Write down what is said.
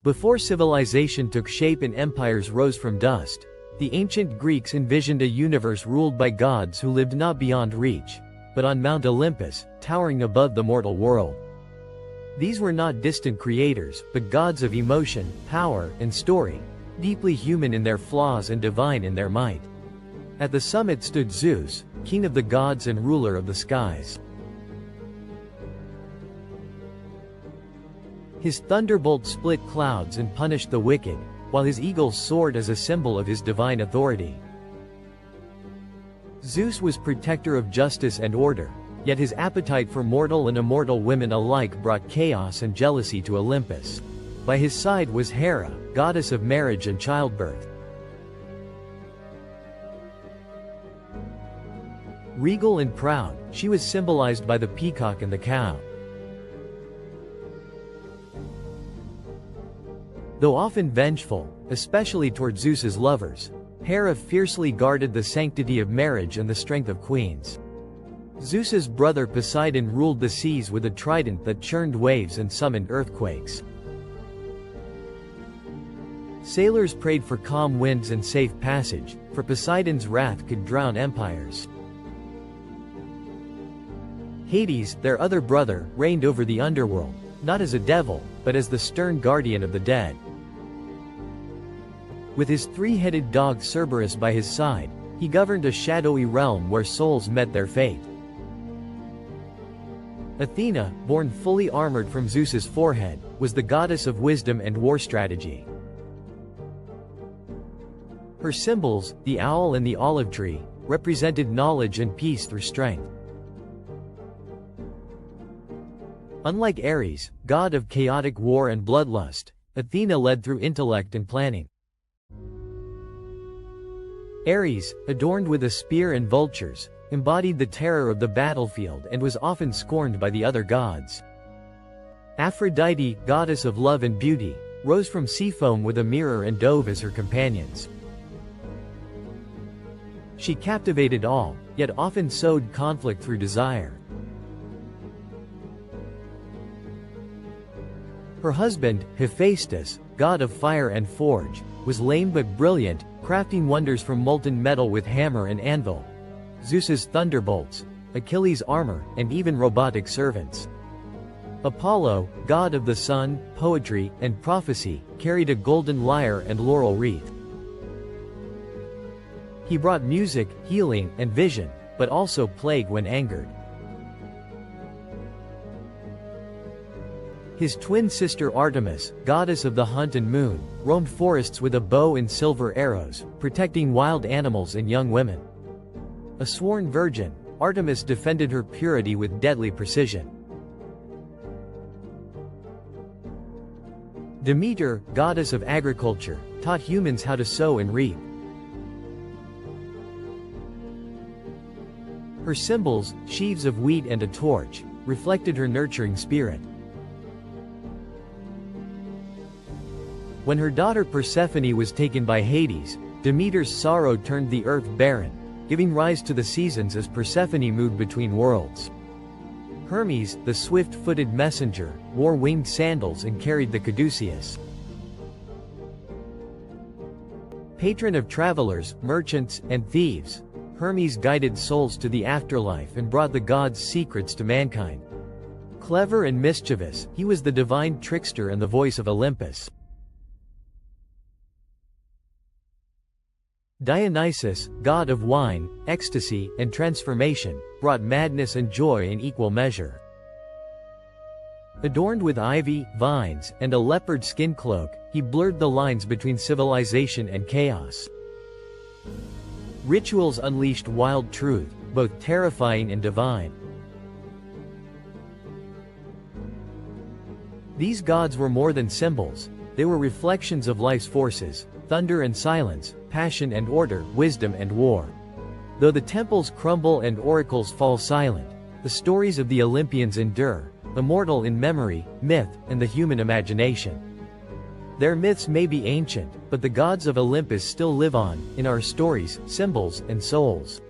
Before civilization took shape and empires rose from dust, the ancient Greeks envisioned a universe ruled by gods who lived not beyond reach, but on Mount Olympus, towering above the mortal world. These were not distant creators, but gods of emotion, power, and story, deeply human in their flaws and divine in their might. At the summit stood Zeus, king of the gods and ruler of the skies. His thunderbolt split clouds and punished the wicked, while his eagle soared as a symbol of his divine authority. Zeus was protector of justice and order, yet his appetite for mortal and immortal women alike brought chaos and jealousy to Olympus. By his side was Hera, goddess of marriage and childbirth. Regal and proud, she was symbolized by the peacock and the cow. Though often vengeful, especially toward Zeus's lovers, Hera fiercely guarded the sanctity of marriage and the strength of queens. Zeus's brother Poseidon ruled the seas with a trident that churned waves and summoned earthquakes. Sailors prayed for calm winds and safe passage, for Poseidon's wrath could drown empires. Hades, their other brother, reigned over the underworld, not as a devil, but as the stern guardian of the dead. With his three-headed dog Cerberus by his side, he governed a shadowy realm where souls met their fate. Athena, born fully armored from Zeus's forehead, was the goddess of wisdom and war strategy. Her symbols, the owl and the olive tree, represented knowledge and peace through strength. Unlike Ares, god of chaotic war and bloodlust, Athena led through intellect and planning. Ares, adorned with a spear and vultures, embodied the terror of the battlefield and was often scorned by the other gods. Aphrodite, goddess of love and beauty, rose from sea foam with a mirror and dove as her companions. She captivated all, yet often sowed conflict through desire. Her husband, Hephaestus, god of fire and forge, was lame but brilliant, crafting wonders from molten metal with hammer and anvil. Zeus's thunderbolts, Achilles' armor, and even robotic servants. Apollo, god of the sun, poetry, and prophecy, carried a golden lyre and laurel wreath. He brought music, healing, and vision, but also plague when angered. His twin sister Artemis, goddess of the hunt and moon, roamed forests with a bow and silver arrows, protecting wild animals and young women. A sworn virgin, Artemis defended her purity with deadly precision. Demeter, goddess of agriculture, taught humans how to sow and reap. Her symbols, sheaves of wheat and a torch, reflected her nurturing spirit. When her daughter Persephone was taken by Hades, Demeter's sorrow turned the earth barren, giving rise to the seasons as Persephone moved between worlds. Hermes, the swift-footed messenger, wore winged sandals and carried the caduceus. Patron of travelers, merchants, and thieves, Hermes guided souls to the afterlife and brought the gods' secrets to mankind. Clever and mischievous, he was the divine trickster and the voice of Olympus. Dionysus, god of wine, ecstasy, and transformation, brought madness and joy in equal measure. Adorned with ivy, vines, and a leopard skin cloak, he blurred the lines between civilization and chaos. Rituals unleashed wild truth, both terrifying and divine. These gods were more than symbols, they were reflections of life's forces: thunder and silence, passion and order, wisdom and war. Though the temples crumble and oracles fall silent, the stories of the Olympians endure, immortal in memory, myth, and the human imagination. Their myths may be ancient, but the gods of Olympus still live on, in our stories, symbols, and souls.